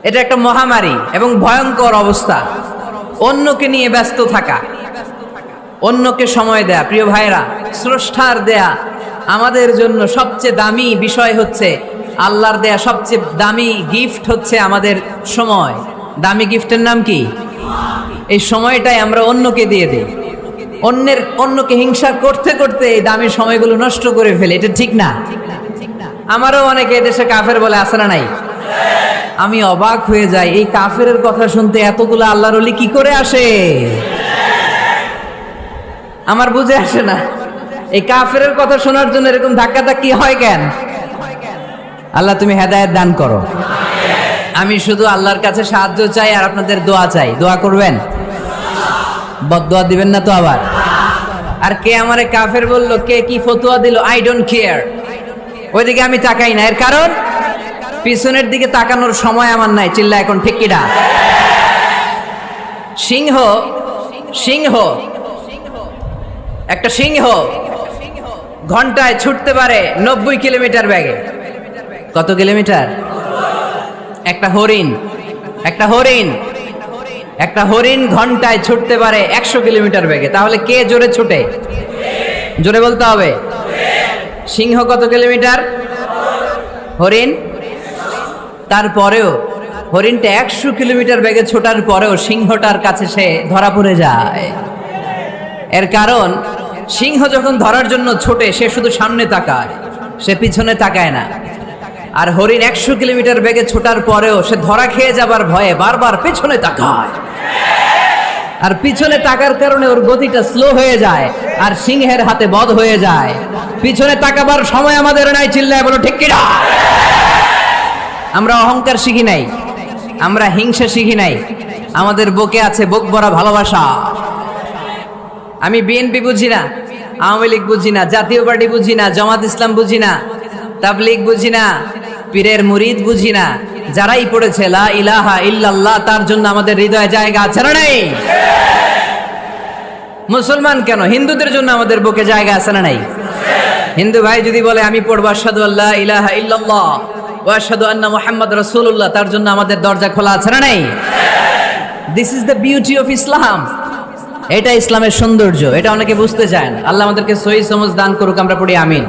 এটা একটা মহামারী এবং ভয়ঙ্কর অবস্থা। অন্যকে নিয়ে ব্যস্ত থাকা, অন্যকে সময় দেয়া। প্রিয় ভাইরা, স্রষ্টার দেয়া আমাদের জন্য সবচেয়ে দামি বিষয় হচ্ছে, আল্লাহর দেয়া সবচেয়ে দামি গিফট হচ্ছে আমাদের সময়। দামি গিফটের নাম কি? এই সময়টাই আমরা অন্যকে দিয়ে দিই। অন্যকে হিংসা করতে করতে এই দামি সময়গুলো নষ্ট করে ফেলে। এটা ঠিক না। আমারও অনেকে এদেশে কাফের বলে, আছে না নাই? আমি অবাক হয়ে যাই, এই কাফেরের কথা শুনতে এতগুলো আল্লাহর ওলি কি করে আসে? আমার বুঝে আসে না, এই কাফেরের কথা শোনার জন্য এরকম ধাক্কাধাক্কি হয় কেন? আল্লাহ তুমি হেদায়েত দান করো। আমি শুধু আল্লাহর কাছে সাহায্য চাই আর আপনাদের দোয়া চাই। দোয়া করবেন, বদদোয়া দিবেন না তো আবার। আর কে আমারে কাফের বললো, কে কি ফতোয়া দিল, আই ডোন্ট কেয়ার। ওইদিকে আমি তাকাই না। এর কারণ, পিছনের দিকে তাকানোর সময় আমার নাই। চিল্লা এখন ঠিক কিনা? সিংহ সিংহ একটা সিংহ ঘন্টায় ছুটতে পারে 90 কিলোমিটার বেগে। কত কিলোমিটার? একটা হরিণ ঘন্টায় ছুটতে পারে 100 কিলোমিটার বেগে। তাহলে কে জোরে ছুটে? জোরে বলতে হবে। সিংহ কত কিলোমিটার? হরিণ। তারপরেও হরিণটা 100 কিলোমিটার বেগে ছোটার পরেও সিংহটার কাছে সে ধরা পড়ে যায়। এর কারণ, সিংহ যখন ধরার জন্য ছোটে সে শুধু সামনে তাকায়, সে পিছনে তাকায় না। আর হরিণ 100 কিলোমিটার বেগে ছোটার পরেও সে ধরা খেয়ে যাবার ভয়ে বারবার পেছনে তাকায়। আর পিছনে তাকার কারণে ওর গতিটা স্লো হয়ে যায় আর সিংহের হাতে বধ হয়ে যায়। পিছনে তাকাবার সময় আমাদের নাই। চিল্লায় বলো ঠিক কিনা? আমরা অহংকার শিখি নাই, আমরা হিংসা শিখি নাই। আমাদের বুকে আছে বুক ভরা ভালোবাসা। আমি বিএনপি বুঝি না, আওয়ামী লীগ বুঝি না, জাতীয় পার্টি বুঝি না, জামাত ইসলাম বুঝি না, তাবলীগ বুঝি না, পীরের মুরিদ বুঝি না। যারাই পড়েছে লা ইলাহা ইল্লাল্লাহ, তার জন্য আমাদের হৃদয়ে জায়গা আছে না নাই? মুসলমান কেন, হিন্দুদের জন্য আমাদের বুকে জায়গা আছে না নাই? হিন্দু ভাই যদি বলে আমি পড়বো আশহাদু আল্লা ইলাহা ইল্লাল্লাহ ওয়া আশহাদু আন্না মুহাম্মাদ রাসূলুল্লাহ, তার জন্য আমাদের দরজা খোলা আছে না নাই? This is the beauty of Islam. এটা ইসলামের সৌন্দর্য। এটা অনেকে বুঝতে চায় না। আল্লাহ আমাদেরকে সহি সমঝ দান করুক। আমরা পড়ি আমিন।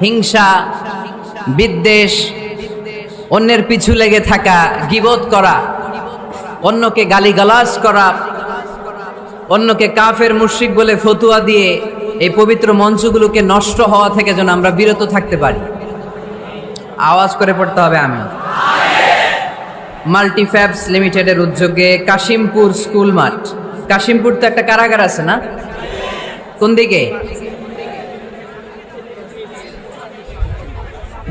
হিংসা, বিদ্বেষ, অন্যের পিছু লেগে থাকা, গীবত করা, অন্যকে গালিগালাজ করা, অন্যকে কাফের মুশরিক বলে ফতুয়া দিয়ে এই পবিত্র মঞ্চগুলোকে নষ্ট হওয়া থেকে যেন আমরা বিরত থাকতে পারি। আওয়াজ করে পড়তে হবে আমিন। মাল্টিফ্যাবস লিমিটেডের উদ্যোগে কাশিমপুর স্কুল মাঠ, কাশিমপুর তো একটা কারাগার আছে না? কোন দিকে?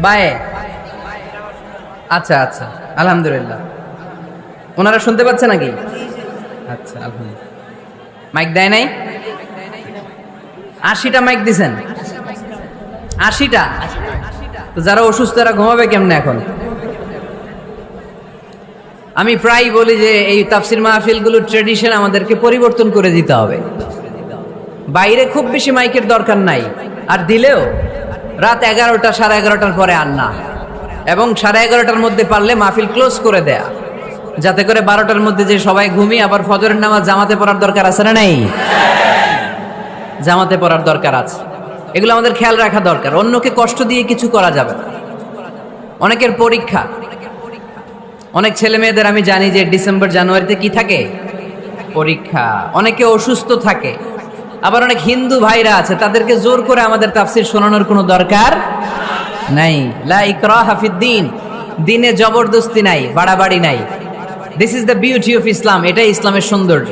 বায়ে। আচ্ছা আচ্ছা, আলহামদুলিল্লাহ। ওনারা শুনতে পাচ্ছে নাকি? আচ্ছা, আলহামদুলিল্লাহ। মাইক দেয় নাই? 80টা মাইক দিছেন? 80টা? তো যারা অসুস্থ তারা ঘুমাবে কেমনে এখন? আমি প্রায় বলি যে এই তাফসির মাহফিলগুলোর ট্রেডিশন আমাদেরকে পরিবর্তন করে দিতে হবে। বাইরে খুব বেশি মাইকের দরকার নাই, আর দিলেও রাত 11টা 11:30টার পরে আর না, এবং 11:30টার মধ্যে পারলে মাহফিল ক্লোজ করে দেয়া, যাতে করে 12টার মধ্যে যে সবাই ঘুমিয়ে আবার ফজরের নামাজ জামাতে পড়ার দরকার আছে না নাই? জামাতে পড়ার দরকার আছে। এগুলো আমাদের খেয়াল রাখা দরকার। অন্যকে কষ্ট দিয়ে কিছু করা যাবে না। অনেকের পরীক্ষা, অনেক ছেলে মেয়েদের আমি জানি যে ডিসেম্বর জানুয়ারিতে কি থাকে? পরীক্ষা। অনেকে অসুস্থ থাকে। আবার অনেক হিন্দু ভাইরা আছে, তাদেরকে জোর করে আমাদের তাফসির শোনানোর কোনো দরকার নাই। লা ইকরাহা ফিদ্দিন, দিনে জবরদস্তি নাই, বাড়াবাড়ি নাই। This is the beauty of Islam. এটাই ইসলামের সৌন্দর্য।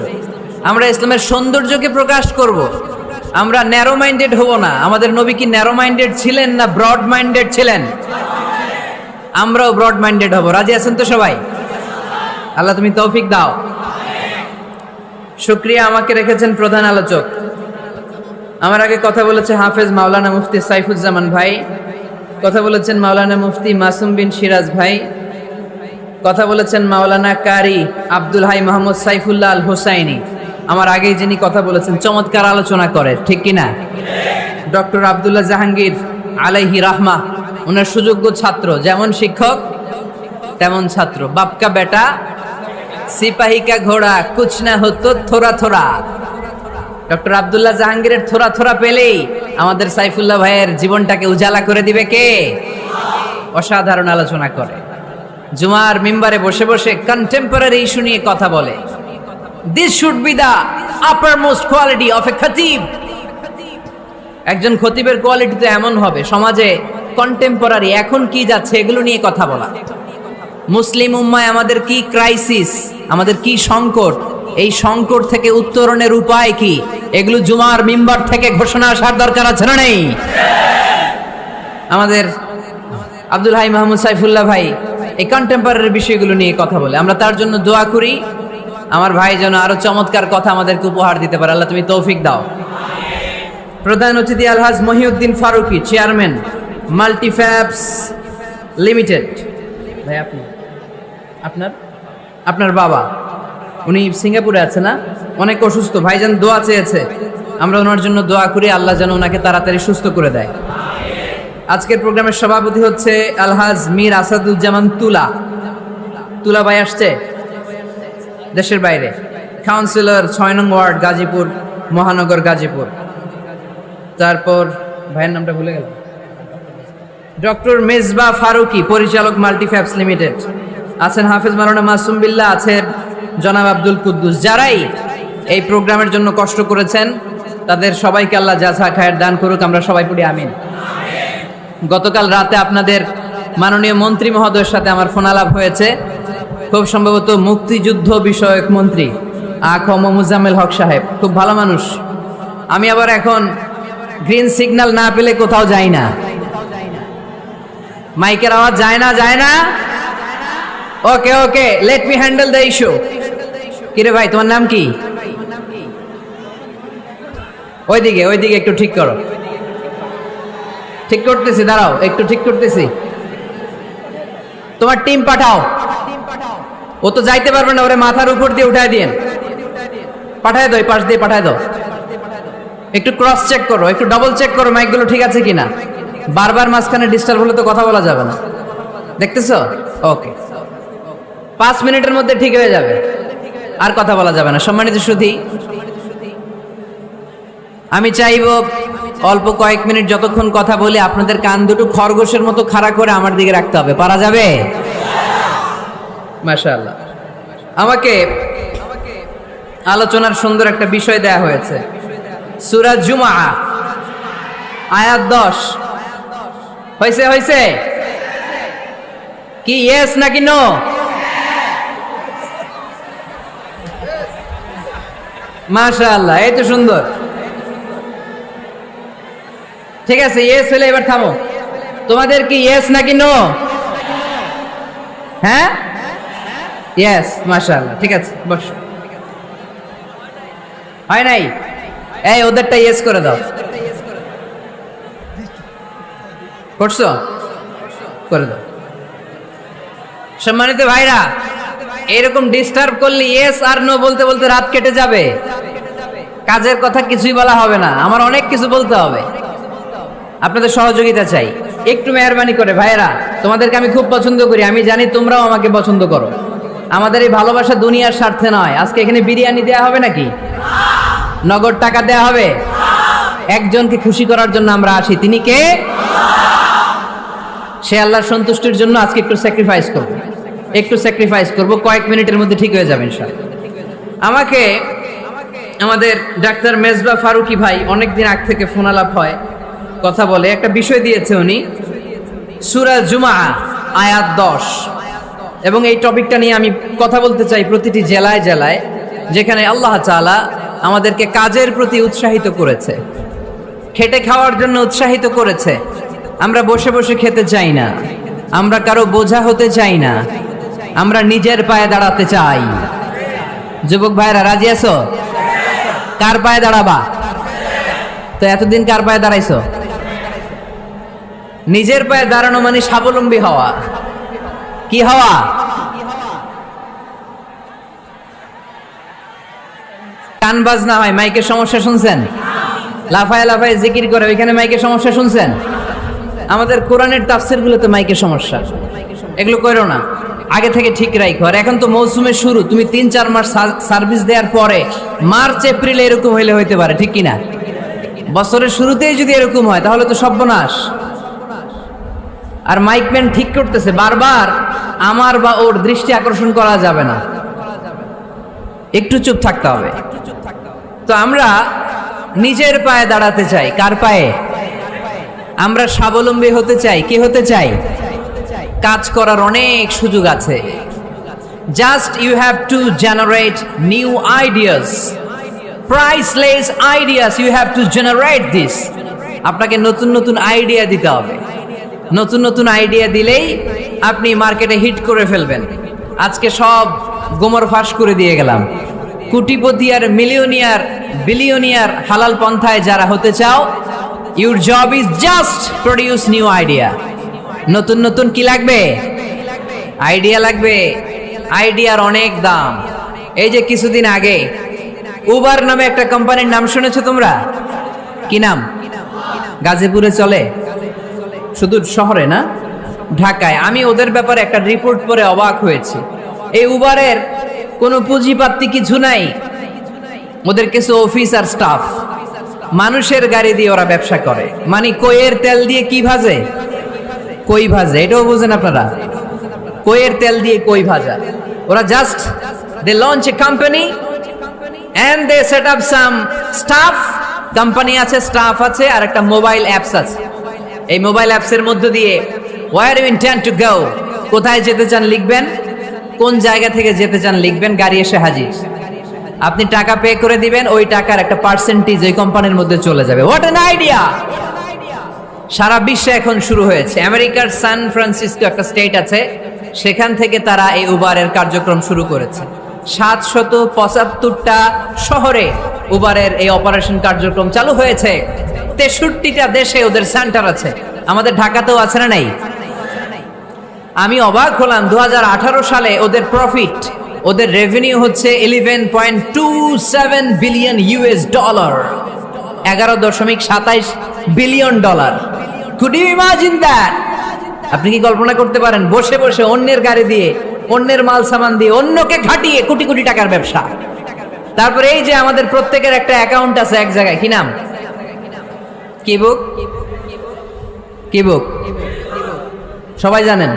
আমরা ইসলামের সৌন্দর্যকে প্রকাশ করব। আমরা ন্যারো মাইন্ডেড হব না। আমাদের নবী কি ন্যারো মাইন্ডেড ছিলেন না ব্রড মাইন্ডেড ছিলেন? আমরাও ব্রড মাইন্ডেড হব। রাজি আছেন তো সবাই? আল্লাহ তুমি তৌফিক দাও। শুকরিয়া, আমাকে রেখেছেন প্রধান আলোচক। আমার আগে কথা বলেছে হাফেজ মাওলানা মুফতি সাইফুজ্জামান ভাই, কথা বলেছেন মাওলানা মুফতি মাসুম বিন সিরাজ ভাই, কথা বলেছেন মাওলানা কারি আব্দুল হাই মোহাম্মদ সাইফুল্লাহ আল হোসাইনি। আমার আগেই যিনি কথা বলেছেন, চমৎকার আলোচনা করে, ঠিক কিনা? ডক্টর আব্দুল্লাহ জাহাঙ্গীর আলাইহি রাহমা, ওনার সুযোগ্য ছাত্র, যেমন শিক্ষক তেমন ছাত্র। বাপকা বেটা সিপাহী কা ঘোড়া কুছ না হতো থোড়া থোড়া। ডক্টর আব্দুল্লাহ জাহাঙ্গীরের থোড়া থোড়া পেলেই আমাদের সাইফুল্লাহ ভাইয়ের জীবনটাকে উজালা করে দিবে কে? অসাধারণ আলোচনা করে, জুমার মিম্বারে বসে বসে কন্টেম্পোরারি ইস্যু নিয়ে কথা বলে। This should be the uppermost quality of a খতিব। একজন খতিবের কোয়ালিটি তো এমন হবে, সমাজে কন্টেম্পোরারি এখন কি যাচ্ছে এগুলো নিয়ে কথা বলা। মুসলিম উম্মায় আমাদের কি ক্রাইসিস, আমাদের কি সংকট, এই সংকট থেকে উত্তরণের উপায় কি, এগুলো জুমার মিম্বার থেকে ঘোষণা আসার দরকার আছে না নেই? আমাদের আব্দুল হাই মাহমুদ সাইফুল্লাহ ভাই এই কন্টেম্পোরারি বিষয়গুলো নিয়ে কথা বলে, আমরা তার জন্য দোয়া করি। আমার ভাই যেন আরো চমৎকার কথা আমাদেরকে উপহার দিতে পারে, আল্লাহ তুমি তৌফিক দাও। প্রধান অতিথি আলহাজ মহিউদ্দিন ফারুকী, চেয়ারম্যান মাল্টিফ্যাবস লিমিটেড। ভাই আপনি, আপনার বাবা উনি সিঙ্গাপুরে আছে না, অনেক অসুস্থ, ভাইজান দোয়া চেয়েছে, আমরা ওনার জন্য দোয়া করি আল্লাহ যেন ওনাকে তাড়াতাড়ি সুস্থ করে দেয়। আজকের প্রোগ্রামের সভাপতি হচ্ছে আলহাজ মীর আসাদুজ্জামান তুলা ভাই আসছে দেশের বাইরে, কাউন্সিলর 6 নং ওয়ার্ড গাজীপুর মহানগর গাজীপুর। তারপর ভাইয়ের নামটা ভুলে গেল, ডক্টর মেজবা ফারুকী, পরিচালক মাল্টিফ্যাবস লিমিটেড। আছেন হাফেজ মাওলানা মাসুম বিল্লাহ, আছেন জনাব আব্দুল কুদ্দুস। যারাই এই প্রোগ্রামের জন্য কষ্ট করেছেন তাদের সবাইকে আল্লাহ জাযা খায়ের দান করুক, আমরা সবাই পড়ি আমিন। গতকাল রাতে আপনাদের মাননীয় মন্ত্রী মহোদয়ের সাথে আমার ফোন আলাপ হয়েছে, খুব সম্ভবত মুক্তিযুদ্ধ বিষয়ক মন্ত্রী আ.খ.ম. মুজাম্মেল হক সাহেব, খুব ভালো মানুষ। আমি আবার এখন গ্রিন সিগন্যাল না পেলে কোথাও যাই না, মাইকের আওয়াজ যায় না। Okay let me handle the issue. কিরে ভাই তোমার নাম কি? ওইদিকে একটু ঠিক করো। ঠিক করতেছি, দাঁড়াও একটু ঠিক করতেছি। তোমার টিম পাঠাও, ও তো যাইতে পারবে না, ওরে মাথার উপর দিয়ে উঠায় দিয়েন, পাঠায় দাও, পাশ দিয়ে পাঠায় দাও। একটু ক্রস চেক করো, একটু ডবল চেক করো মাইকগুলো ঠিক আছে কিনা। বারবার মাঝখানে ডিস্টার্ব হলে তো কথা বলা যাবে না, দেখতেছো? ওকে, 5 মিনিটের মধ্যে ঠিক হয়ে যাবে, আর কথা বলা যাবে না। সম্মানিত সুধী, আমি চাইব অল্প কয়েক মিনিট যতক্ষণ কথা বলি আপনাদের কান দুটো খরগোশের মতো খাড়া করে আমার দিকে রাখতে হবে, পারা যাবে? মাশাআল্লাহ। আমাকে আলোচনার সুন্দর একটা বিষয় দেয়া হয়েছে, সূরা জুমআ আয়াত 10। হয়েছে কি ইয়েস নাকি নো? মাশাআল্লাহ, এই তো সুন্দর। ঠিক আছে, ইয়েস হলে এবার থামো। তোমাদের কি ইয়েস নাকি নো? হ্যাঁ, ইয়েস, মাশাআল্লাহ। ঠিক আছে, বসো। হয় নাই? এই ওদেরটা ইয়েস করে দাও। করছো? করে দাও। সম্মানিত ভাইরা, এরকম ডিস্টার্ব করলে ইয়েস আর নো বলতে বলতে রাত কেটে যাবে, কাজের কথা কিছুই বলা হবে না, আমার অনেক কিছু বলতে হবে। আপনাদের সহযোগিতা চাই, একটু মেহরবানি করে। ভাইরা, তোমাদেরকে আমি খুব পছন্দ করি, আমি জানি তোমরাও আমাকে পছন্দ করো। আমাদের এই ভালোবাসা দুনিয়ার স্বার্থে নয়। আজকে এখানে বিরিয়ানি দেয়া হবে নাকি? নগদ টাকা দেয়া হবে? একজনকে খুশি করার জন্য আমরা আসি, তিনি কে? সে আল্লাহর সন্তুষ্টির জন্য আজকে একটু স্যাক্রিফাইস করব, কয়েক মিনিটের মধ্যে ঠিক হয়ে যাবে ইনশাআল্লাহ। আমাকে আমাদের ডাক্তার মেজবা ফারুকী ভাই অনেকদিন আগ থেকে ফোন আলাপ হয়, কথা বলে, একটা বিষয় দিয়েছে উনি, সূরা জুমআ আয়াত 10, এবং এই টপিকটা নিয়ে আমি কথা বলতে চাই প্রতিটি জেলায় জেলায়, যেখানে আল্লাহ তাআলা আমাদেরকে কাজের প্রতি উৎসাহিত করেছে, খেটে খাওয়ার জন্য উৎসাহিত করেছে। আমরা বসে বসে খেতে চাই না, আমরা কারো বোঝা হতে চাই না, আমরা নিজের পায়ে দাঁড়াতে চাই। যুবক ভাইরা রাজি আছো? কার পায়ে দাঁড়াবা? তো এতদিন কার পায়ে দাঁড়াইছো? নিজের পায়ে দাঁড়ানো মানে স্বাবলম্বী হওয়া। কি হওয়া? কান বাজনা হয়, মাইকের সমস্যা শুনছেন? লাফায় লাফায় জিকির করে, ওইখানে মাইকের সমস্যা শুনছেন? আমাদের কোরআনের তাফসির গুলোতে মাইকের সমস্যা, এগুলো কইরো না। আগে থেকে ঠিক রাখো। আর এখন তো মৌসুমের শুরু, তুমি 3-4 মাস সার্ভিস দেওয়ার পরে মার্চ এপ্রিলে এরকম হইলে হইতে পারে, ঠিক কিনা? বছরের শুরুতেই যদি এরকম হয় তাহলে তো সর্বনাশ। আর মাইকম্যান ঠিক করতেছে বারবার, আমার বা ওর দৃষ্টি আকর্ষণ করা যাবে না, একটু চুপ থাকতে হবে। তো আমরা নিজের পায়ে দাঁড়াতে চাই। কার পায়ে? আমরা স্বাবলম্বী হতে চাই। কি হতে চাই? কাজ করার অনেক সুযোগ আছে। Just you have to generate new ideas, priceless ideas, you have to generate this. আপনাকে নতুন নতুন আইডিয়া দিতে হবে। নতুন নতুন আইডিয়া দিলেই আপনি মার্কেটে হিট করে ফেলবেন। আজকে সব গোমর ফাঁস করে দিয়ে গেলাম। কোটিপতি আর মিলিয়নিয়ার, বিলিয়নিয়ার হালাল পন্থায় যারা হতে চাও, your job is just produce new idea. নতুন নতুন কি লাগবে? আইডিয়া লাগবে। আইডিয়ার অনেক দাম। এই যে কিছুদিন আগে উবার নামে একটা কোম্পানির নাম শুনেছো তোমরা? কি নাম? গাজীপুরে চলে, শুধু শহরে না, ঢাকায়। আমি ওদের ব্যাপারে একটা রিপোর্ট পড়ে অবাক হয়েছি। এই উবারের কোনো পুঁজিপাতি কিছু নাই, ওদের কিছু অফিস আর স্টাফ। মানুষের গাড়ি দিয়ে ওরা ব্যবসা করে। মানে কইয়ের তেল দিয়ে কি ভাজে? কই ভাজে। এটাও বুঝেন আপনারা? কইয়ের তেল দিয়ে কই ভাজা। ওরা just they launch a company and they set up some staff. Company আছে, স্টাফ আছে, আর একটা মোবাইল অ্যাপস আছে। এই মোবাইল অ্যাপসের মধ্য দিয়ে where you intend to go, কোথায় যেতে চান লিখবেন, কোন জায়গা থেকে যেতে চান লিখবেন, গাড়ি এসে হাজির। আপনি টাকা পে করে দিবেন, ওই টাকার একটা পার্সেন্টেজ ওই কোম্পানির মধ্যে চলে যাবে। What an idea! সারা বিশ্বে এখন শুরু হয়েছে। আমেরিকার সান ফ্রান্সিসকো একটা স্টেট আছে, সেখান থেকে তারা এই উবারের কার্যক্রম শুরু করেছে। 775টা শহরে উবারের এই অপারেশন কার্যক্রম চালু হয়েছে। 63টা দেশে ওদের সেন্টার আছে। আমাদের ঢাকাতেও আছে না নাই? আমি অবাক হলাম, 2018 সালে ওদের প্রফিট, ওদের রেভিনিউ হচ্ছে 11.27 billion US dollar, 11.27 billion dollar. Could you imagine that? আপনি কি কল্পনা করতে পারেন? বসে বসে অন্যের গাড়ি দিয়ে, অন্যের মাল সামান দিয়ে, অন্যকে খাটিয়ে কোটি কোটি টাকার ব্যবসা। তারপরে এই যে আমাদের প্রত্যেকের একটা অ্যাকাউন্ট আছে এক জায়গায়, কি নাম? কি বুক? কি বুক? সবাই জানেন?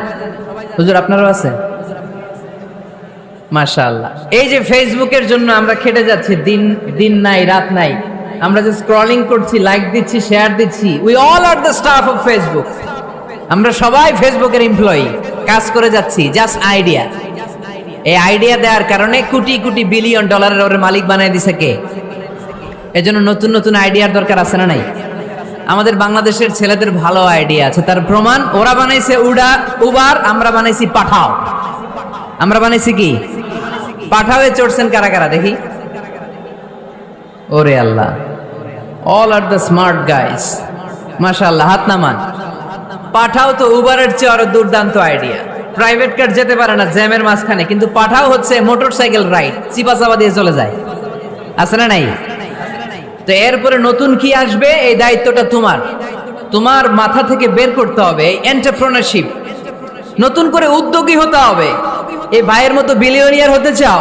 হুজুর আপনারও আছে? মাশাআল্লাহ। এই যে ফেসবুকের জন্য আমরা খেটে যাচ্ছি, দিন নাই রাত নাই, আমরা যে স্ক্রলিং করছি, লাইক দিচ্ছি, শেয়ার দিচ্ছি, we all are the staff of Facebook. আমরা সবাই ফেসবুকের এমপ্লয়ি, কাজ করে যাচ্ছি। Just idea. এই আইডিয়া দেওয়ার কারণে কোটি কোটি বিলিয়ন ডলারের ওর মালিক বানায় দিছে কে? এজন্য নতুন নতুন আইডিয়ার দরকার আছে না নাই? আমাদের বাংলাদেশের ছেলেদের ভালো আইডিয়া আছে, তার প্রমাণ ওরা বানাইছে উবার, আমরা বানাইছি পাঠাও। আমরা বানাইছি কি? পাঠাওয়ে চড়ছেন কারা কারা দেখি? ওরে Allah, all are the smart guys. মাশাআল্লাহ, হাত নামান। পাঠাও তো উবারের চেয়ে আরো দুর্দান্ত আইডিয়া। প্রাইভেট কার যেতে পারে না জ্যামের মাঝখানে, কিন্তু পাঠাও হচ্ছে মোটরসাইকেল রাইড, চিপাচাপা দিয়ে চলে যায়। আছে না নাই? তো এরপরে নতুন কি আসবে, এই দায়িত্বটা তোমার। তোমার মাথা থেকে বের করতে হবে এই এন্টারপ্রেনারশিপ। নতুন করে উদ্যোগী হতে হবে। এই ভাইয়ের মতো বিলিয়নিয়ার হতে চাও,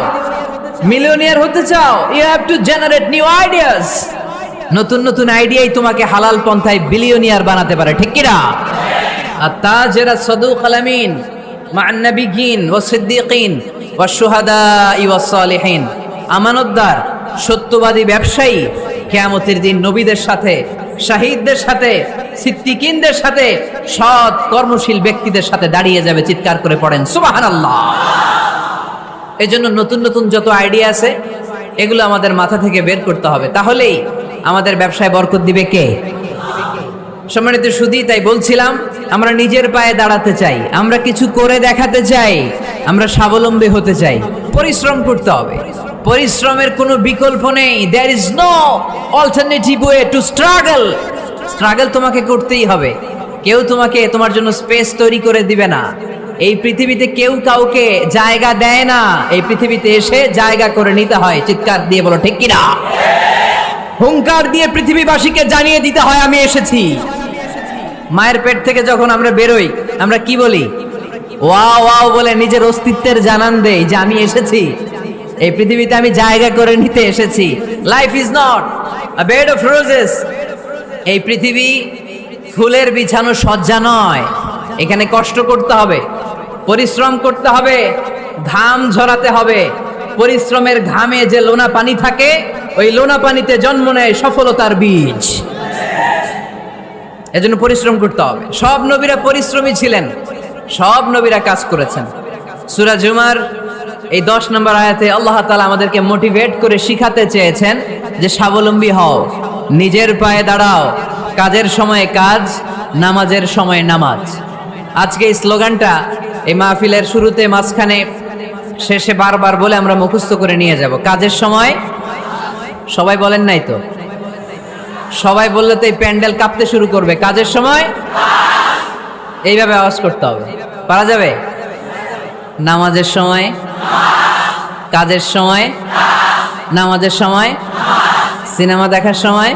মিলিয়নিয়ার হতে চাও, you have to generate new ideas. নতুন নতুন আইডিয়াই তোমাকে হালাল পন্থায় বিলিয়নিয়ার বানাতে পারে, ঠিক কি না? আত-তাজির আস-সাদুক আল-আমিন মা'আন নাবিয়্যিন ওয়াস-সিদ্দীকিন ওয়াশ-শুহাদা'i ওয়াস-সালিহিন। আমানতদার, সত্যবাদী ব্যবসায়ী কিয়ামতের দিন নবীদের সাথে, শাহীদদের সাথে, সিদ্দীকিনদের সাথে, সৎ কর্মশীল ব্যক্তিদের সাথে দাঁড়িয়ে যাবে। চিৎকার করে পড়েন সুবহানাল্লাহ। এজন্য নতুন নতুন যত আইডিয়া আছে এগুলো আমাদের মাথা থেকে বের করতে হবে, তাহলেই আমাদের ব্যবসায় বরকত দিবে কে? সম্মানিত সুধী, তাই বলছিলাম আমরা নিজের পায়ে দাঁড়াতে চাই, আমরা কিছু করে দেখাতে চাই, আমরা স্বাবলম্বী হতে চাই। পরিশ্রম করতে হবে, পরিশ্রমের কোনো বিকল্প নেই। There is no alternative way to struggle. Struggle তোমাকে করতেই হবে। কেউ তোমাকে তোমার জন্য স্পেস তৈরি করে দিবে না। এই পৃথিবীতে কেউ কাউকে জায়গা দেয় না, এই পৃথিবীতে এসে জায়গা করে নিতে হয়। চিৎকার দিয়ে বলো ঠিক কিনা? হুঙ্কার দিয়ে পৃথিবীবাসীকে জানিয়ে দিতে হয় আমি এসেছি। মায়ের পেট থেকে যখন আমরা বেরোই আমরা কি বলি? ওয়াও ওয়াও বলে নিজের অস্তিত্বের জানান দেই যে আমি এসেছি, এই পৃথিবীতে আমি জায়গা করে নিতে এসেছি। Life is not a bed of roses. এই পৃথিবী ফুলের বিছানো সজ্জা নয়। এখানে কষ্ট করতে হবে, পরিশ্রম করতে হবে, ঘাম ঝরাতে হবে। পরিশ্রমের ঘামে যে লোনা পানি থাকে, ওই লোনা পানিতে জন্ম নেয় সফলতার বীজ। এজন্য পরিশ্রম করতে হবে। সব নবীরা পরিশ্রমী ছিলেন, সব নবীরা কাজ করেছেন। সূরা জুমার এই 10 নম্বর আয়াতে আল্লাহ তাআলা আমাদেরকে মোটিভেট করে শিখাতে চেয়েছেন যে স্বাবলম্বী হও, নিজের পায়ে দাঁড়াও, কাজের সময়ে কাজ, নামাজের সময়ে নামাজ। আজকে এই স্লোগানটা এই মাহফিলের শুরুতে, মাঝখানে, শেষে বারবার বলে আমরা মুখস্থ করে নিয়ে যাব। কাজের সময়, সবাই বলেন নাই তো? সবাই বললে তো এই প্যান্ডেল কাঁপতে শুরু করবে। কাজের সময় এইভাবে আওয়াজ করতে হবে, পারা যাবে? নামাজের সময়, কাজের সময়, নামাজের সময়, সিনেমা দেখার সময়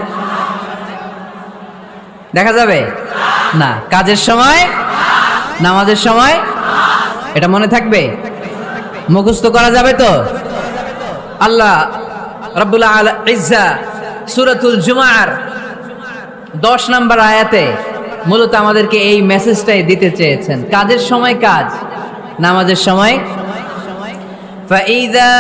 দেখা যাবে না? কাজের সময়, নামাজের সময়, এটা মনে থাকবে? মুখস্থ করা যাবে তো? আল্লাহ রাব্বুল ইজ্জা সূরাতুল জুমার 10 নম্বর আয়াতে মূলত আমাদেরকে এই মেসেজটাই দিতে চেয়েছেন। কাজের সময় কাজ, নামাজের সময়। ফাইযা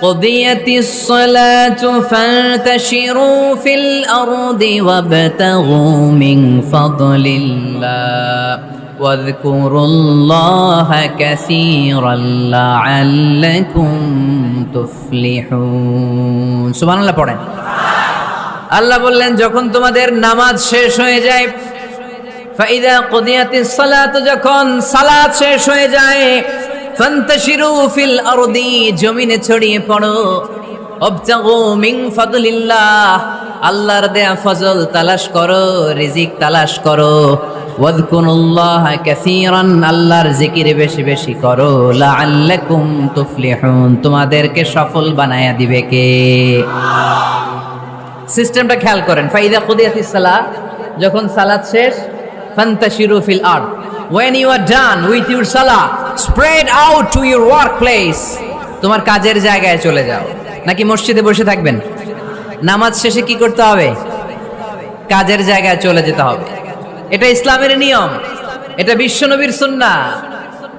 কুদিয়াতিস সালাতু ফান্তাশিরু ফিল আরদি ওয়াবতাগু মিন ফাদলিল্লাহ ওয়াযকুরুল্লাহা কাসীরান লাআল্লাকুম তুফলিহুন। সুবহানাল্লাহ পড়েন। আল্লাহ বললেন, যখন তোমাদের নামাজ শেষ হয়ে যায়, ফাইদা কুদিয়াতিস সালাত, যখন সালাত শেষ হয়ে যায়, ফান্তাশিরু ফিল আরদি, জমিনে ছড়িয়ে পড়ো, ওয়াবতাগু মিন ফাদলিল্লাহ, আল্লাহর দেয়া ফজল তালাশ করো, রিজিক তালাশ করো, ওয়াযকুরুল্লাহা কাসীরান, আল্লাহর জিকির বেশি বেশি করো, লাআল্লাকুম তুফলিহুন, তোমাদেরকে সফল বানায়া দিবে কে? সিস্টেমটা খেয়াল করেন। ফাইদা কুদিয়াতিস সালাহ, যখন সালাত শেষ, ফান্তাশিরু ফিল আরদ, when you are done with your salah, spread out to your workplace, তোমার কাজের জায়গায় চলে যাও। নাকি মসজিদে বসে থাকবেন? নামাজ শেষে কি করতে হবে? কাজের জায়গায় চলে যেতে হবে। এটা ইসলামের নিয়ম, এটা বিশ্বনবীর সুন্নাহ,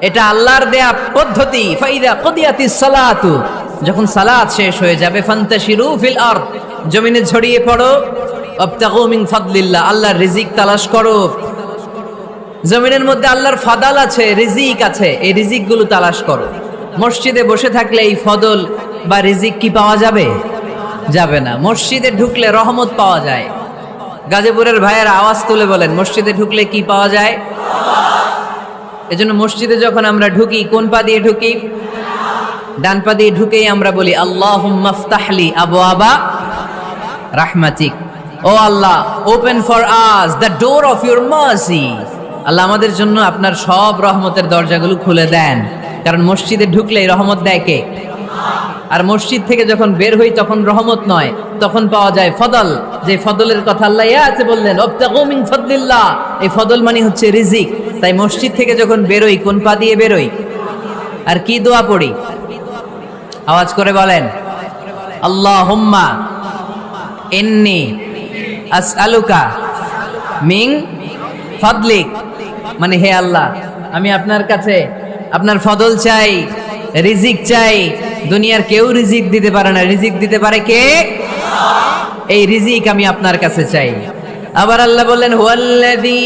এটা আল্লাহর দেয়া পদ্ধতি। ফাইদা কুদিয়াতিস সালাতু, যখন সালাত শেষ হয়ে যাবে, ফান্তাশিরু ফিল আরদ, জমিনে ছড়িয়ে পড়ো, ওয়াবতাগু মিন ফাদলিল্লাহ, আল্লাহর রিজিক তালাশ করো। জমিনের মধ্যে আল্লাহর ফাদাল আছে, রিজিক আছে, এই রিজিকগুলো তালাশ করো। মসজিদে বসে থাকলে এই ফদল বা রিজিক কি পাওয়া যাবে? যাবে না। মসজিদে ঢুকলে রহমত পাওয়া যায়। গাজীপুরের ভাইয়ের আওয়াজ তুলে বলেন, মসজিদে ঢুকলে কি পাওয়া যায়? এজন্য মসজিদে যখন আমরা ঢুকি, কোন পা দিয়ে ঢুকি? ডান পা দিয়ে ঢুকেই আমরা বলি, আল্লাহুম্মা ফতাহলি আবওয়াবা রাহমাতিক, O Allah, open for us the door of your mercy. Allah আমাদের জন্য আপনার সব রহমতের দরজাগুলো খুলে দেন। কারণ মসজিদে ঢুকলেই রহমত দেয় কে? আর মসজিদ থেকে যখন বের হই তখন রহমত নয়, তখন পাওয়া যায় ফদল। যে ফদলের কথা আল্লাহ ইয়াতে বললেন, ওয়াবতাগু মিন ফাদলিল্লাহ, এই ফদল মানে হচ্ছে রিজিক। তাই মসজিদ থেকে যখন বেরোই, কোন পা দিয়ে বেরোই? আর কি দোয়া পড়ি? আওয়াজ করে বলেন, আল্লাহুম্মা ইন্নী আসআলুকা মিন ফাদলিক, মানে হে আল্লাহ, আমি আপনার কাছে আপনার ফদল চাই, রিজিক চাই। দুনিয়ার কেউ রিজিক দিতে পারে না, রিজিক দিতে পারে কে? এই রিজিক আমি আপনার কাছে চাই। আবার আল্লাহ বললেন, হুয়াল্লাযী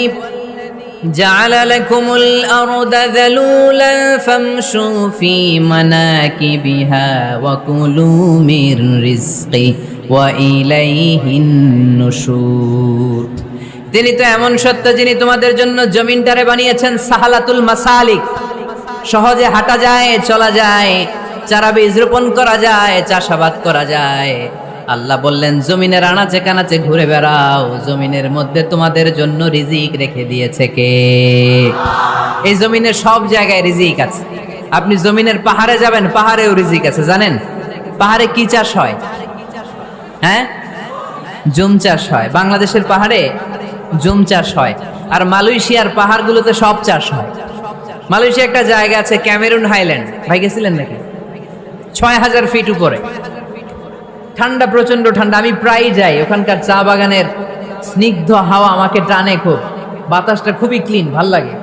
জাআলা লাকুমুল আরদা যালুলান ফামশু ফি মানাকিবিহা ওয়া কুলু মির রিজকি ওয়া ইলাইহিন নুশুর। তিনি তো এমন সত্য, যিনি তোমাদের জন্য জমিনটারে বানিয়েছেন সাহালাতুল মাসালিক, সহজে হাঁটা যায়, চলা যায়, চারা বীজ রোপণ করা যায়, চাষাবাদ করা যায়। আল্লাহ বললেন, জমিনের আনাচে কানাচে ঘুরে বেড়াও, জমিনের মধ্যে তোমাদের জন্য রিজিক রেখে দিয়েছে কে? এই জমিনের সব জায়গায় রিজিক আছে। আপনি জমিনের পাহাড়ে যাবেন, পাহাড়েও রিজিক আছে। জানেন পাহাড়ে কি চাষ হয়? হ্যাঁ, জুম চাষ হয়। বাংলাদেশের পাহাড়ে জুম চাষ হয়, আর মালয়েশিয়ার পাহাড়গুলোতে সব চাষ হয়। মালয়েশিয়া একটা জায়গা আছে ক্যামেরুন হাইল্যান্ড, ভাই গেছিলেন নাকি? ৬,০০০ ফিট উপরে, ঠান্ডা, প্রচন্ড ঠান্ডা। আমি প্রায় যাই, ওখানকার চা বাগানের স্নিগ্ধ হাওয়া আমাকে টানে খুব, বাতাসটা খুবই ক্লিন, ভাল লাগে।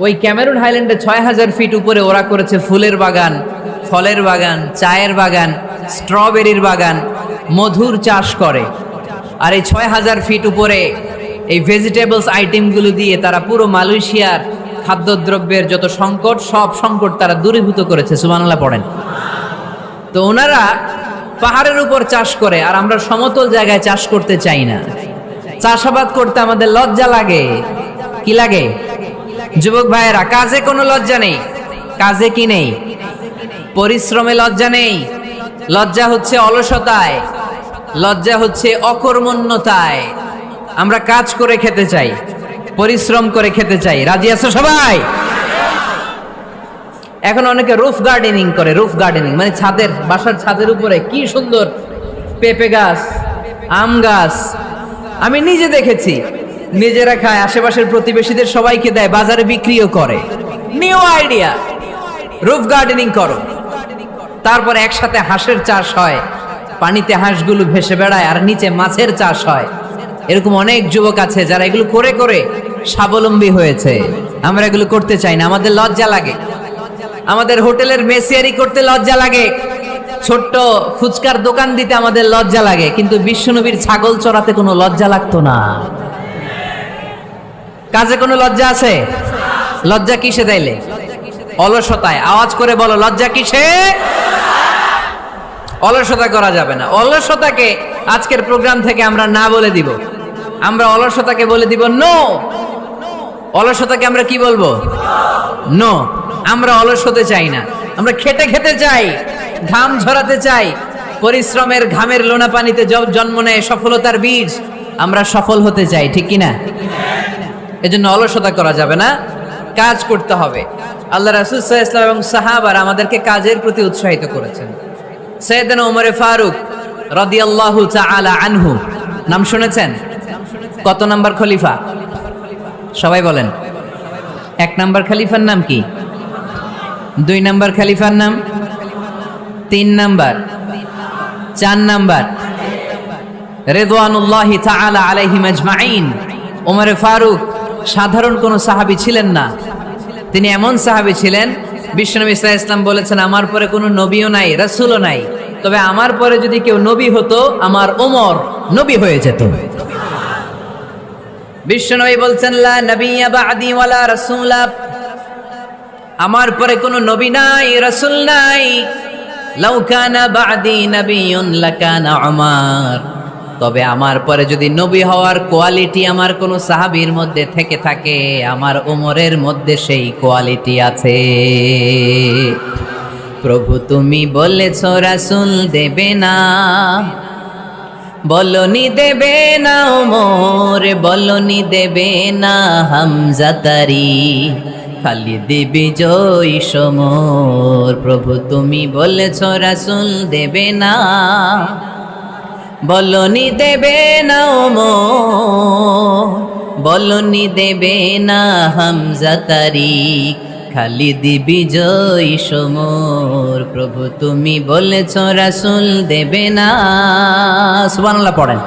ওই ক্যামেরুন হাইল্যান্ডে ৬,০০০ ফিট উপরে ওরা করেছে ফুলের বাগান, ফলের বাগান, চায়ের বাগান, স্ট্রবেরির বাগান, মধুর চাষ করে। আর এই ৬,০০০ ফিট উপরে এই ভেজিটেবলস আইটেমগুলো দিয়ে তারা পুরো মালয়েশিয়ার খাদ্যদ্রব্যের যত সংকট, সব সংকট তারা দূরীভূত করেছে। সুবহানাল্লাহ পড়েন। তো ওনারা পাহাড়ের উপর চাষ করে, আর আমরা সমতল জায়গায় চাষ করতে চাই না। চাষাবাদ করতে আমাদের লজ্জা লাগে। কি লাগে? যুবক ভাইয়েরা, কাজে কোনো লজ্জা নেই। কাজে কি নেই? পরিশ্রমে লজ্জা নেই। লজ্জা হচ্ছে অলসতায়, লজ্জা হচ্ছে অকর্মণ্যতায়। আমরা কাজ করে খেতে চাই, পরিশ্রম করে খেতে চাই। রাজি আছো সবাই? এখন অনেকে রুফ গার্ডেনিং করে। রুফ গার্ডেনিং মানে ছাদের, বাসার ছাদের উপরে কি সুন্দর পেঁপে গাছ, আম গাছ। আমি নিজে দেখেছি, নিজেরা খায়, আশেপাশের প্রতিবেশীদের সবাইকে দেয়, বাজারে বিক্রিও করে। নিউ আইডিয়া, রুফ গার্ডেনিং করো। তারপর একসাথে হাঁসের চাষ হয়, পানিতে হাঁসগুলো ভেসে বেড়ায়, আর নিচে মাছের চাষ হয়। এরকম অনেক যুবক আছে যারা এগুলো করে করে স্বাবলম্বী হয়েছে। আমরা এগুলো করতে চাই না, আমাদের লজ্জা লাগে। আমাদের হোটেলের মেসিয়ারি করতে লজ্জা লাগে, ছোট্ট ফুচকার দোকান দিতে আমাদের লজ্জা লাগে, কিন্তু বিশ্বনবীর ছাগল চড়াতে কোনো লজ্জা লাগতো না। কাজে কোনো লজ্জা আছে? লজ্জা কিসে তাইলে? অলসতায়। আওয়াজ করে বলো, লজ্জা কিসে? অলসতা করা যাবে না। অলসতাকে আজকের প্রোগ্রাম থেকে আমরা না বলে দিব। আমরা অলসতাকে বলে দিব নো। অলসতাকে আমরা কি বলবো? নো। আমরা অলস হতে চাই না, আমরা খেটে খেতে চাই, ঘাম ঝরাতে চাই। পরিশ্রমের ঘামের লোনা পানিতে জন্ম নেয় সফলতার বীজ। আমরা সফল হতে চাই, ঠিক কিনা? এজন্য অলসতা করা যাবে না, কাজ করতে হবে। আল্লাহ রাসূল সাল্লাল্লাহু আলাইহি ওয়াসাল্লাম এবং সাহাবারা আমাদেরকে কাজের প্রতি উৎসাহিত করেছেন। সাইয়েদনা ওমর ফারুক রাদিয়াল্লাহু তাআলা আনহু, নাম শুনেছেন? কত নাম্বার খলিফা? সবাই বলেন। 1 নাম্বার খলিফার নাম কি? 2 নাম্বার খলিফার নাম? 3 নাম্বার? 4 নাম্বার? রিদওয়ানুল্লাহি তাআলা আলাইহিম আজমাইন। ওমর ফারুক সাধারণ কোনো সাহাবী ছিলেন না, তিনি এমন সাহাবী ছিলেন, বিশ্বনবী সাল্লাল্লাহু আলাইহি ওয়াসাল্লাম বলেছেন, আমার পরে কোনো নবীও নাই, রাসূলও নাই, তবে আমার পরে যদি কেউ নবী হতো, আমার ওমর নবী হয়ে যেত। বিশ্বনবী বলছেন, লা নাবিয়্যা বা'দি ওয়ালা রাসূলা, আমার পরে কোনো নবী নাই, রাসূল নাই। লাউ কানা বা'দি নাবিয়্যুন লাকানা উমর, তবে আমার পরে যদি নবী হওয়ার কোয়ালিটি আমার কোনো সাহাবীর মধ্যে থেকে থাকে, আমার ওমরের মধ্যে সেই কোয়ালিটি আছে। প্রভু তুমি বলেছ রাসূল দেবে না, বলনি দেবে না ওমর, বলনি দেবে না হামজা তারি, খালিদ বিজয়ী সমর। প্রভু তুমি বলেছ রাসূল দেবে না, বলনি দেবে না ওমর, বলনি দেবে না হামজা তারিক, খালিদ বিজয়ী সমর। প্রভু তুমি বলেছ রাসূল দেবে না। সুবহানাল্লাহ পড়েন।